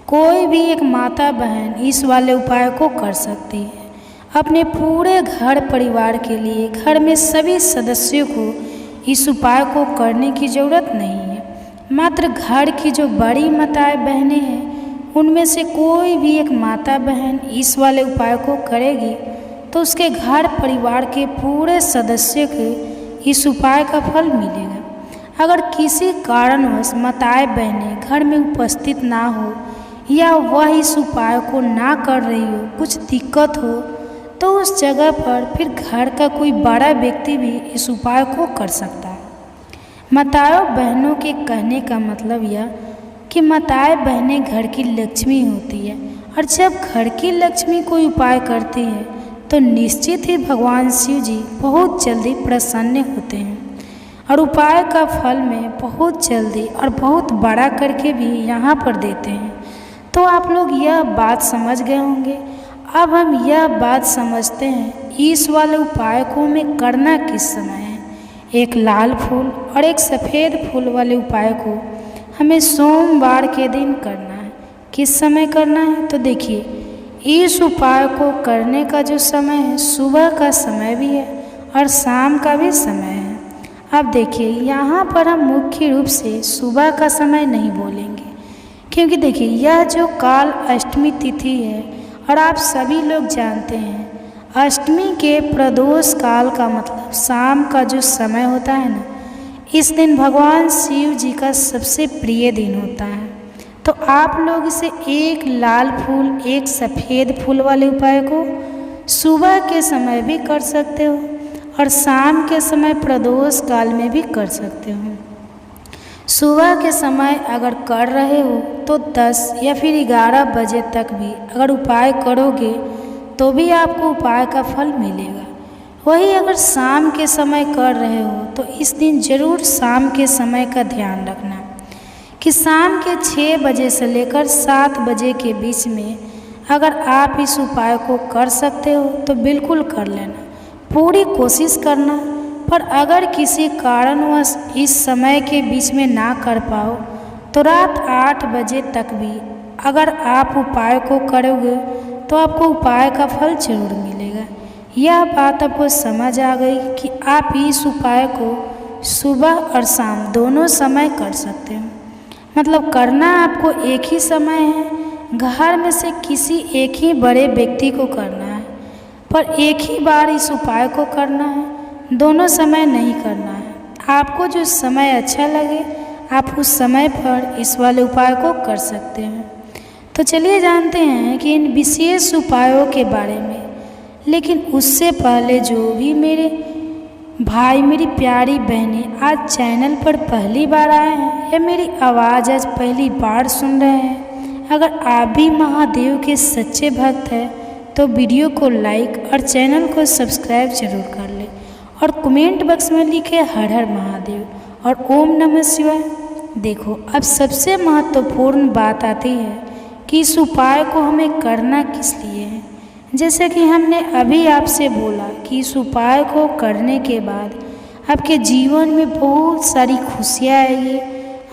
कोई भी एक माता बहन इस वाले उपाय को कर सकती है। अपने पूरे घर परिवार के लिए घर में सभी सदस्यों को इस उपाय को करने की ज़रूरत नहीं है। मात्र घर की जो बड़ी माताएं बहनें हैं, उनमें से कोई भी एक माता बहन इस वाले उपाय को करेगी, तो उसके घर परिवार के पूरे सदस्यों को इस उपाय का फल मिलेगा। अगर किसी कारणवश माताएं बहनें घर में उपस्थित ना हो या वह इस उपाय को ना कर रही हो, कुछ दिक्कत हो, तो उस जगह पर फिर घर का कोई बड़ा व्यक्ति भी इस उपाय को कर सकता है। माताओं बहनों के कहने का मतलब यह कि माताएं बहनें घर की लक्ष्मी होती है, और जब घर की लक्ष्मी कोई उपाय करती है तो निश्चित ही भगवान शिव जी बहुत जल्दी प्रसन्न होते हैं और उपाय का फल में बहुत जल्दी और बहुत बड़ा करके भी यहाँ पर देते हैं। तो आप लोग यह बात समझ गए होंगे। अब हम यह बात समझते हैं इस वाले उपाय को हमें करना किस समय है। एक लाल फूल और एक सफ़ेद फूल वाले उपाय को हमें सोमवार के दिन करना है। किस समय करना है, तो देखिए, इस उपाय को करने का जो समय है, सुबह का समय भी है और शाम का भी समय है। अब देखिए, यहाँ पर हम मुख्य रूप से सुबह का समय नहीं बोलेंगे, क्योंकि देखिए यह जो काल अष्टमी तिथि है और आप सभी लोग जानते हैं अष्टमी के प्रदोष काल का मतलब शाम का जो समय होता है ना, इस दिन भगवान शिव जी का सबसे प्रिय दिन होता है। तो आप लोग इसे एक लाल फूल एक सफ़ेद फूल वाले उपाय को सुबह के समय भी कर सकते हो और शाम के समय प्रदोष काल में भी कर सकते हो। सुबह के समय अगर कर रहे हो तो 10 या फिर 11 बजे तक भी अगर उपाय करोगे तो भी आपको उपाय का फल मिलेगा। वही अगर शाम के समय कर रहे हो तो इस दिन ज़रूर शाम के समय का ध्यान रखना कि शाम के 6 बजे से लेकर 7 बजे के बीच में अगर आप इस उपाय को कर सकते हो तो बिल्कुल कर लेना, पूरी कोशिश करना। पर अगर किसी कारणवश इस समय के बीच में ना कर पाओ तो रात 8 बजे तक भी अगर आप उपाय को करोगे तो आपको उपाय का फल जरूर मिलेगा। यह बात आपको समझ आ गई कि आप इस उपाय को सुबह और शाम दोनों समय कर सकते हो। मतलब करना आपको एक ही समय है, घर में से किसी एक ही बड़े व्यक्ति को करना है, पर एक ही बार इस उपाय को करना है, दोनों समय नहीं करना है। आपको जो समय अच्छा लगे आप उस समय पर इस वाले उपाय को कर सकते हैं। तो चलिए जानते हैं कि इन विशेष उपायों के बारे में। लेकिन उससे पहले जो भी मेरे भाई मेरी प्यारी बहनें आज चैनल पर पहली बार आए हैं या मेरी आवाज़ आज पहली बार सुन रहे हैं, अगर आप भी महादेव के सच्चे भक्त हैं तो वीडियो को लाइक और चैनल को सब्सक्राइब जरूर कर लें और कमेंट बॉक्स में लिखे हर हर महादेव और ओम नमः शिवाय। देखो, अब सबसे महत्वपूर्ण बात आती है कि इस उपाय को हमें करना किस लिए है। जैसे कि हमने अभी आपसे बोला कि इस उपाय को करने के बाद आपके जीवन में बहुत सारी खुशियाँ आएगी,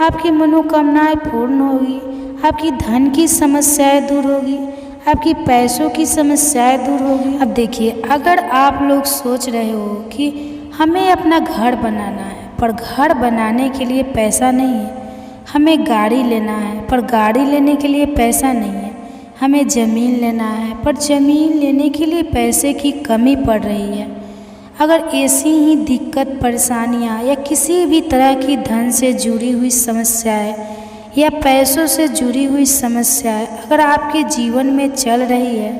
आपकी मनोकामनाएं पूर्ण होगी, आपकी धन की समस्याएं दूर होगी, आपकी पैसों की समस्याएं दूर होगी। अब देखिए, अगर आप लोग सोच रहे हो कि हमें अपना घर बनाना है पर घर बनाने के लिए पैसा नहीं है, हमें गाड़ी लेना है पर गाड़ी लेने के लिए पैसा नहीं है, हमें ज़मीन लेना है पर ज़मीन लेने के लिए पैसे की कमी पड़ रही है, अगर ऐसी ही दिक्कत परेशानियां या किसी भी तरह की धन से जुड़ी हुई समस्याएं या पैसों से जुड़ी हुई समस्याएं अगर आपके जीवन में चल रही है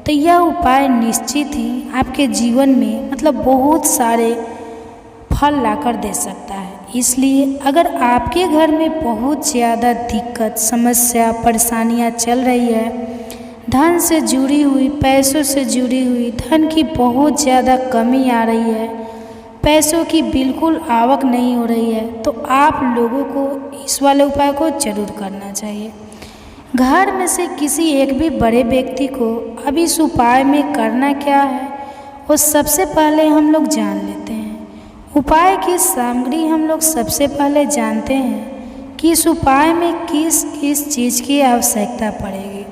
तो यह उपाय निश्चित ही आपके जीवन में मतलब बहुत सारे फल लाकर दे सकता है। इसलिए अगर आपके घर में बहुत ज़्यादा दिक्कत समस्या परेशानियां चल रही है, धन से जुड़ी हुई पैसों से जुड़ी हुई धन की बहुत ज़्यादा कमी आ रही है, पैसों की बिल्कुल आवक नहीं हो रही है, तो आप लोगों को इस वाले उपाय को जरूर करना चाहिए। घर में से किसी एक भी बड़े व्यक्ति को अब इस उपाय में करना क्या है वो सबसे पहले हम लोग जान लेते हैं। उपाय की सामग्री हम लोग सबसे पहले जानते हैं कि इस उपाय में किस किस चीज़ की आवश्यकता पड़ेगी।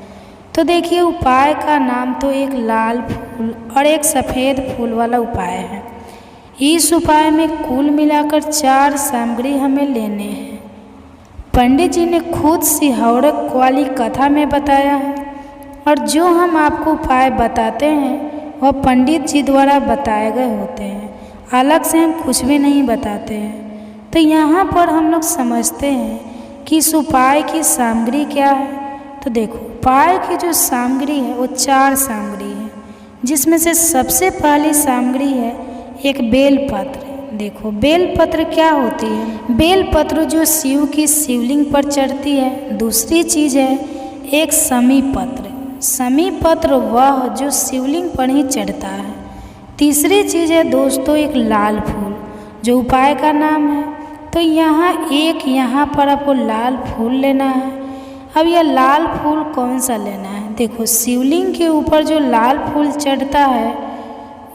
तो देखिए, उपाय का नाम तो एक लाल फूल और एक सफ़ेद फूल वाला उपाय है। इस उपाय में कुल मिलाकर 4 सामग्री हमें लेने हैं। पंडित जी ने खुद सिहौरक वाली कथा में बताया है और जो हम आपको उपाय बताते हैं वह पंडित जी द्वारा बताए गए होते हैं, अलग से हम कुछ भी नहीं बताते हैं। तो यहाँ पर हम लोग समझते हैं कि इस उपाय की सामग्री क्या है। तो देखो, उपाय की जो सामग्री है वो 4 सामग्री है, जिसमें से सबसे पहली सामग्री है एक बेलपत्र। देखो, बेलपत्र क्या होती है? बेलपत्र जो शिव की शिवलिंग पर चढ़ती है। दूसरी चीज़ है एक शमी पत्र। शमी पत्र वह जो शिवलिंग पर ही चढ़ता है। तीसरी चीज़ है दोस्तों एक लाल फूल, जो उपाय का नाम है। तो यहाँ पर आपको लाल फूल लेना है। अब यह लाल फूल कौन सा लेना है? देखो, शिवलिंग के ऊपर जो लाल फूल चढ़ता है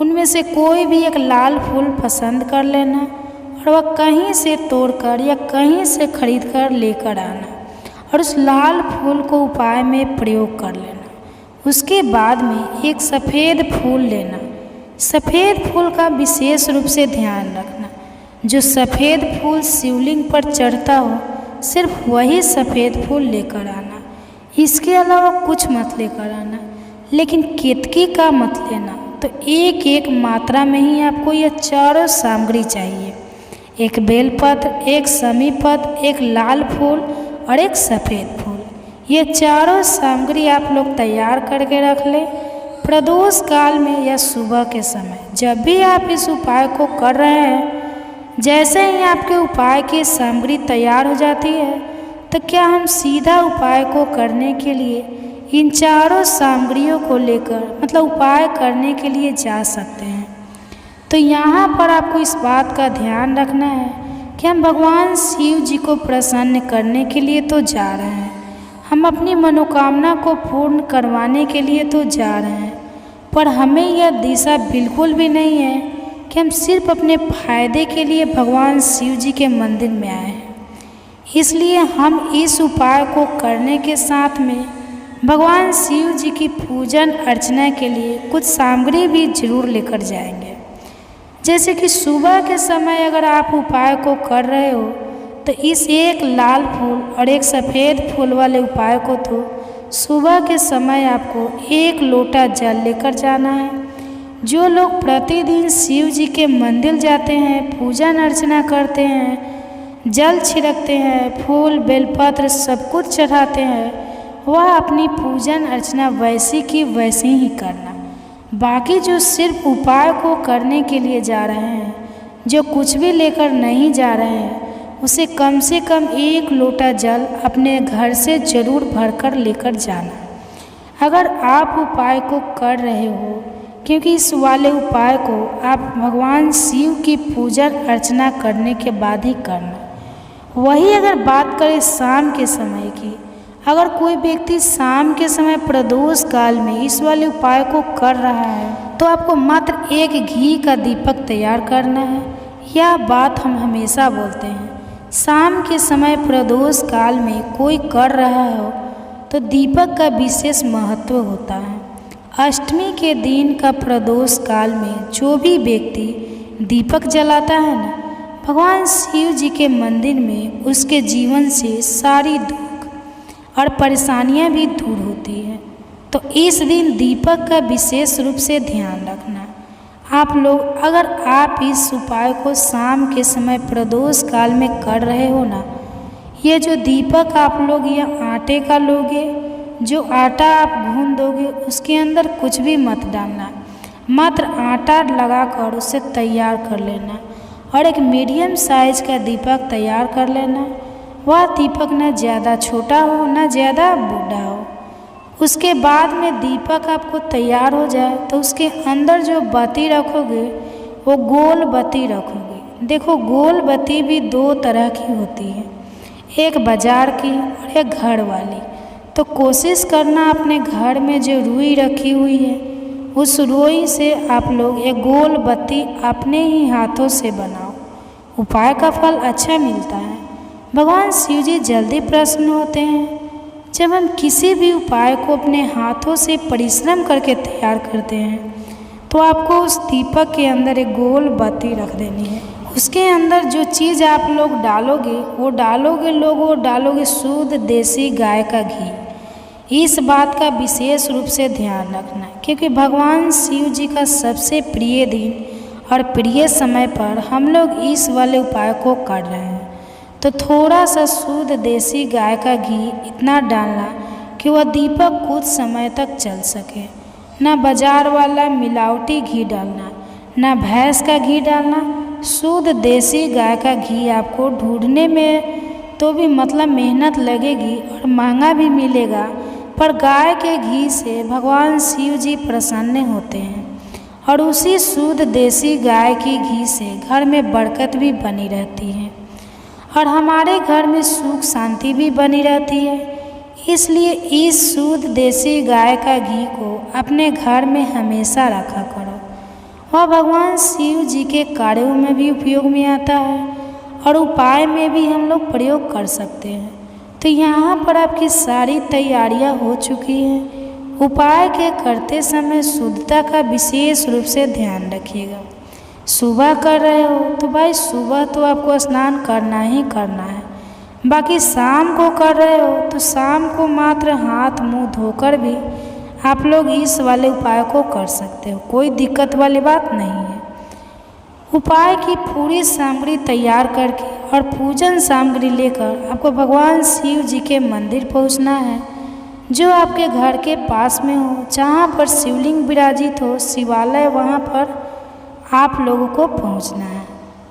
उनमें से कोई भी एक लाल फूल पसंद कर लेना और वह कहीं से तोड़कर या कहीं से खरीद कर लेकर आना और उस लाल फूल को उपाय में प्रयोग कर लेना। उसके बाद में एक सफ़ेद फूल लेना। सफ़ेद फूल का विशेष रूप से ध्यान रखना, जो सफ़ेद फूल शिवलिंग पर चढ़ता हो सिर्फ वही सफ़ेद फूल लेकर आना, इसके अलावा कुछ मत लेकर आना। लेकिन केतकी का मत लेना। तो एक एक मात्रा में ही आपको यह 4 सामग्री चाहिए, एक बेलपत्र, एक शमी पत्र, एक लाल फूल और एक सफ़ेद फूल। ये 4 सामग्री आप लोग तैयार करके रख लें। प्रदोष काल में या सुबह के समय जब भी आप इस उपाय को कर रहे हैं, जैसे ही आपके उपाय की सामग्री तैयार हो जाती है तो क्या हम सीधा उपाय को करने के लिए इन 4 सामग्रियों को लेकर मतलब उपाय करने के लिए जा सकते हैं। तो यहाँ पर आपको इस बात का ध्यान रखना है कि हम भगवान शिव जी को प्रसन्न करने के लिए तो जा रहे हैं, हम अपनी मनोकामना को पूर्ण करवाने के लिए तो जा रहे हैं, पर हमें यह दिशा बिल्कुल भी नहीं है कि हम सिर्फ अपने फायदे के लिए भगवान शिव जी के मंदिर में आए हैं। इसलिए हम इस उपाय को करने के साथ में भगवान शिव जी की पूजन अर्चना के लिए कुछ सामग्री भी जरूर लेकर जाएंगे। जैसे कि सुबह के समय अगर आप उपाय को कर रहे हो तो इस एक लाल फूल और एक सफ़ेद फूल वाले उपाय को तो सुबह के समय आपको 1 लोटा जल लेकर जाना है। जो लोग प्रतिदिन शिव जी के मंदिर जाते हैं, पूजा अर्चना करते हैं, जल छिड़कते हैं, फूल बेलपत्र सब कुछ चढ़ाते हैं, वह अपनी पूजन अर्चना वैसी की वैसी ही करना। बाकी जो सिर्फ उपाय को करने के लिए जा रहे हैं, जो कुछ भी लेकर नहीं जा रहे हैं, उसे कम से कम 1 लोटा जल अपने घर से ज़रूर भरकर लेकर जाना। अगर आप उपाय को कर रहे हो, क्योंकि इस वाले उपाय को आप भगवान शिव की पूजन अर्चना करने के बाद ही करना। वही अगर बात करें शाम के समय की, अगर कोई व्यक्ति शाम के समय प्रदोष काल में इस वाले उपाय को कर रहा है, तो आपको मात्र 1 घी का दीपक तैयार करना है। यह बात हम हमेशा बोलते हैं, शाम के समय प्रदोष काल में कोई कर रहा हो तो दीपक का विशेष महत्व होता है। अष्टमी के दिन का प्रदोष काल में जो भी व्यक्ति दीपक जलाता है ना, भगवान शिव जी के मंदिर में उसके जीवन से सारी दुख और परेशानियां भी दूर होती हैं। तो इस दिन दीपक का विशेष रूप से ध्यान रखना। आप लोग अगर आप इस उपाय को शाम के समय प्रदोष काल में कर रहे हो ना, ये जो दीपक आप लोग ये आटे का लोगे, जो आटा आप गूंद दोगे उसके अंदर कुछ भी मत डालना, मात्र आटा लगाकर उसे तैयार कर लेना और एक मीडियम साइज का दीपक तैयार कर लेना। वह दीपक न ज़्यादा छोटा हो न ज़्यादा बूढ़ा हो। उसके बाद में दीपक आपको तैयार हो जाए तो उसके अंदर जो बत्ती रखोगे वो गोल बत्ती रखोगे। देखो, गोल बत्ती भी 2 तरह की होती है, एक बाजार की और एक घर वाली। तो कोशिश करना अपने घर में जो रुई रखी हुई है उस रुई से आप लोग एक गोल बत्ती अपने ही हाथों से बनाओ। उपाय का फल अच्छा मिलता है। भगवान शिव जी जल्दी प्रसन्न होते हैं जब हम किसी भी उपाय को अपने हाथों से परिश्रम करके तैयार करते हैं। तो आपको उस दीपक के अंदर एक गोल बत्ती रख देनी है। उसके अंदर जो चीज़ आप लोग डालोगे वो डालोगे शुद्ध देसी गाय का घी। इस बात का विशेष रूप से ध्यान रखना, क्योंकि भगवान शिव जी का सबसे प्रिय दिन और प्रिय समय पर हम लोग इस वाले उपाय को कर रहे हैं। तो थोड़ा सा शुद्ध देसी गाय का घी इतना डालना कि वह दीपक कुछ समय तक चल सके। ना बाजार वाला मिलावटी घी डालना, ना भैंस का घी डालना। शुद्ध देसी गाय का घी आपको ढूंढने में तो भी मतलब मेहनत लगेगी और महंगा भी मिलेगा, पर गाय के घी से भगवान शिव जी प्रसन्न होते हैं और उसी शुद्ध देसी गाय की घी से घर में बरकत भी बनी रहती है और हमारे घर में सुख शांति भी बनी रहती है। इसलिए इस शुद्ध देसी गाय का घी को अपने घर में हमेशा रखा करो। वह भगवान शिव जी के कार्यों में भी उपयोग में आता है और उपाय में भी हम लोग प्रयोग कर सकते हैं। तो यहाँ पर आपकी सारी तैयारियाँ हो चुकी हैं। उपाय के करते समय शुद्धता का विशेष रूप से ध्यान रखिएगा। सुबह कर रहे हो तो भाई सुबह तो आपको स्नान करना ही करना है। बाकी शाम को कर रहे हो तो शाम को मात्र हाथ मुंह धोकर भी आप लोग इस वाले उपाय को कर सकते हो, कोई दिक्कत वाली बात नहीं है। उपाय की पूरी सामग्री तैयार करके और पूजन सामग्री लेकर आपको भगवान शिव जी के मंदिर पहुंचना है, जो आपके घर के पास में हो, जहाँ पर शिवलिंग विराजित हो, शिवालय, वहाँ पर आप लोगों को पहुंचना है।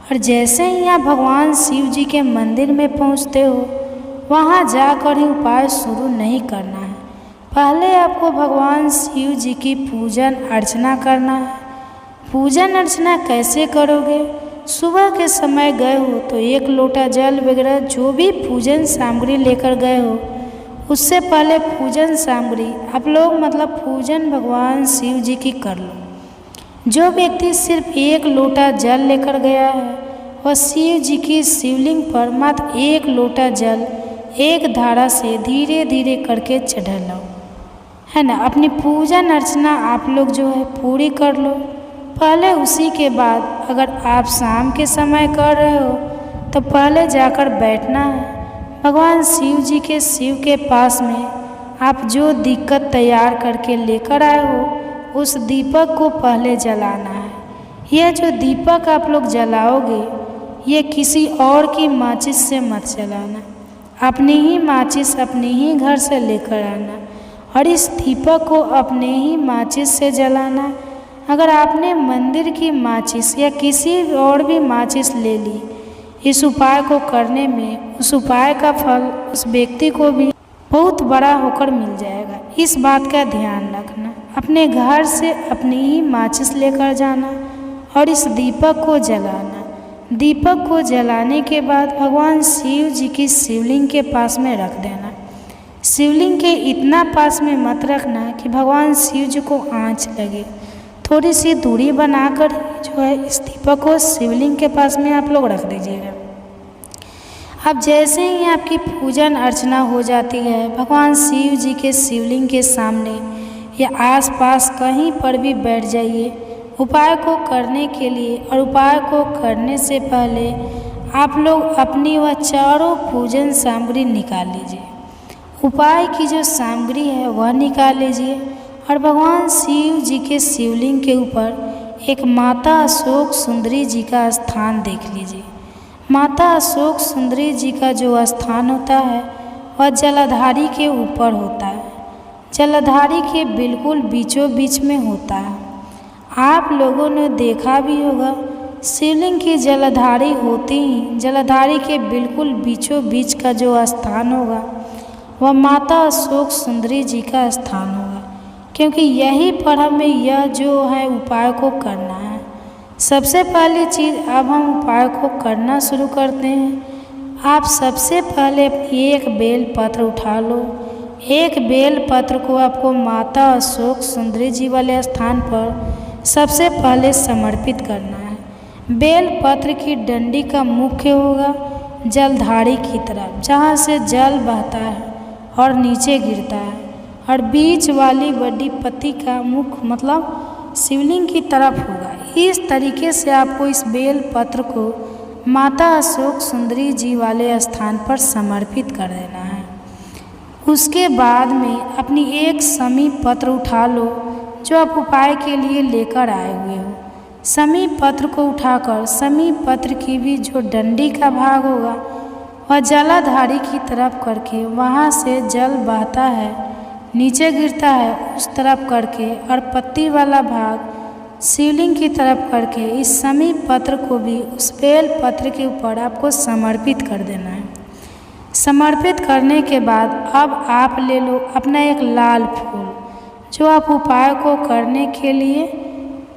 और जैसे ही आप भगवान शिव जी के मंदिर में पहुंचते हो, वहां जाकर ही उपाय शुरू नहीं करना है। पहले आपको भगवान शिव जी की पूजन अर्चना करना है। पूजन अर्चना कैसे करोगे? सुबह के समय गए हो तो 1 लोटा जल वगैरह जो भी पूजन सामग्री लेकर गए हो, उससे पहले पूजन सामग्री आप लोग मतलब पूजन भगवान शिव जी की कर लो। जो व्यक्ति सिर्फ 1 लोटा जल लेकर गया है, वह शिव जी की शिवलिंग पर मात्र 1 लोटा जल एक धारा से धीरे धीरे करके चढ़ा लो, है ना। अपनी पूजन अर्चना आप लोग जो है पूरी कर लो पहले। उसी के बाद अगर आप शाम के समय कर रहे हो तो पहले जाकर बैठना है। भगवान शिव जी के शिव के पास में आप जो दिक्कत तैयार करके लेकर आए हो उस दीपक को पहले जलाना है। यह जो दीपक आप लोग जलाओगे ये किसी और की माचिस से मत जलाना, अपनी ही माचिस अपने ही घर से लेकर आना और इस दीपक को अपने ही माचिस से जलाना। अगर आपने मंदिर की माचिस या किसी और भी माचिस ले ली, इस उपाय को करने में उस उपाय का फल उस व्यक्ति को भी बहुत बड़ा होकर मिल जाएगा। इस बात का ध्यान रखना। अपने घर से अपनी ही माचिस लेकर जाना और इस दीपक को जलाना। दीपक को जलाने के बाद भगवान शिव जी की शिवलिंग के पास में रख देना। शिवलिंग के इतना पास में मत रखना कि भगवान शिव जी को आँच लगे। थोड़ी सी दूरी बनाकर जो है इस दीपक को शिवलिंग के पास में आप लोग रख दीजिएगा। अब जैसे ही आपकी पूजन अर्चना हो जाती है, भगवान शिव जी के शिवलिंग के सामने या आसपास कहीं पर भी बैठ जाइए उपाय को करने के लिए। और उपाय को करने से पहले आप लोग अपनी वह चारों पूजन सामग्री निकाल लीजिए। उपाय की जो सामग्री है वह निकाल लीजिए और भगवान शिव जी के शिवलिंग के ऊपर एक माता अशोक सुंदरी जी का स्थान देख लीजिए। माता अशोक सुंदरी जी का जो स्थान होता है वह जलाधारी के ऊपर होता है, जलाधारी के बिल्कुल बीचों बीच में होता है। आप लोगों ने देखा भी होगा शिवलिंग की जलाधारी होती ही जलाधारी के बिल्कुल बीचों बीच का जो स्थान होगा वह माता अशोक सुंदरी जी का स्थान होगा, क्योंकि यहीं पर हमें यह जो है उपाय को करना है। सबसे पहली चीज़ अब हम उपाय को करना शुरू करते हैं। आप सबसे पहले एक बेल पत्र उठा लो। एक बेल पत्र को आपको माता अशोक सुंदरी जी वाले स्थान पर सबसे पहले समर्पित करना है। बेल पत्र की डंडी का मुख्य होगा जलधारी की तरफ, जहाँ से जल बहता है और नीचे गिरता है, और बीच वाली बड़ी पत्ती का मुख मतलब शिवलिंग की तरफ होगा। इस तरीके से आपको इस बेल पत्र को माता अशोक सुंदरी जी वाले स्थान पर समर्पित कर देना है। उसके बाद में अपनी एक समी पत्र उठा लो जो आप उपाय के लिए लेकर आए हुए हो। समी पत्र को उठाकर समी पत्र की भी जो डंडी का भाग होगा वह जलाधारी की तरफ करके वहाँ से जल बहता है नीचे गिरता है उस तरफ करके, और पत्ती वाला भाग शिवलिंग की तरफ करके इस समी पत्र को भी उस बेल पत्र के ऊपर आपको समर्पित कर देना है। समर्पित करने के बाद अब आप ले लो अपना एक लाल फूल जो आप उपाय को करने के लिए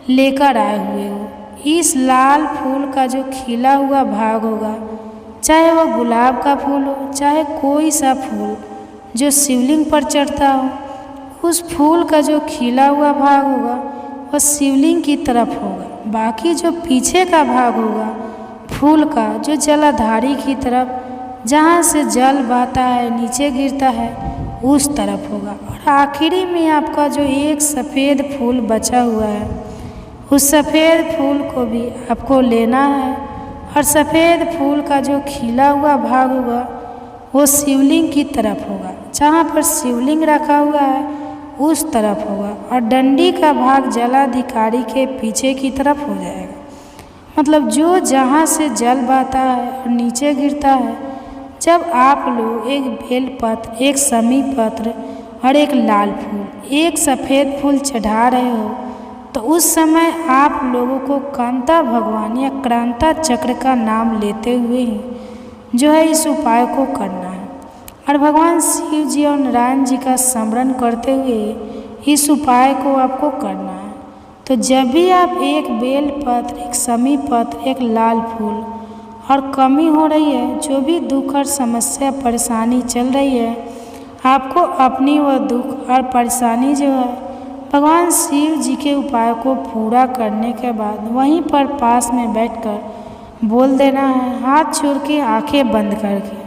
लेकर आए हुए हो। इस लाल फूल का जो खिला हुआ भाग होगा, चाहे वह गुलाब का फूल हो चाहे कोई सा फूल जो शिवलिंग पर चढ़ता हो, उस फूल का जो खिला हुआ भाग होगा वह शिवलिंग की तरफ होगा। बाकी जो पीछे का भाग होगा फूल का जो जलाधारी की तरफ जहाँ से जल बहता है नीचे गिरता है उस तरफ होगा। और आखिरी में आपका जो एक सफ़ेद फूल बचा हुआ है उस सफ़ेद फूल को भी आपको लेना है, और सफ़ेद फूल का जो खिला हुआ भाग होगा वो शिवलिंग की तरफ होगा, जहाँ पर शिवलिंग रखा हुआ है उस तरफ होगा, और डंडी का भाग जलाधिकारी के पीछे की तरफ हो जाएगा। मतलब जो जहाँ से जल बहता है और नीचे गिरता है, जब आप लोग एक बेलपत्र, एक समी पत्र और एक लाल फूल, एक सफ़ेद फूल चढ़ा रहे हो, तो उस समय आप लोगों को कांता भगवान या क्रांता चक्र का नाम लेते हुए ही जो है इस उपाय को करना है, और भगवान शिव जी और नारायण जी का स्मरण करते हुए इस उपाय को आपको करना है। तो जब भी आप एक बेल पत्र, एक समी पत्र, एक लाल फूल और कमी हो रही है, जो भी दुख और समस्या परेशानी चल रही है, आपको अपनी वह दुख और परेशानी जो है भगवान शिव जी के उपाय को पूरा करने के बाद वहीं पर पास में बैठकर बोल देना है, हाथ जोड़ के आंखें बंद करके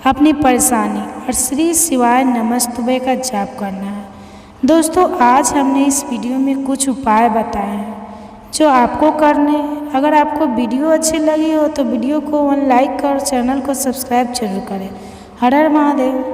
अपनी परेशानी और श्री शिवाय नमस्तुभे का जाप करना है। दोस्तों, आज हमने इस वीडियो में कुछ उपाय बताए हैं जो आपको करने। अगर आपको वीडियो अच्छी लगी हो तो वीडियो को लाइक कर चैनल को सब्सक्राइब जरूर करें। हर हर महादेव।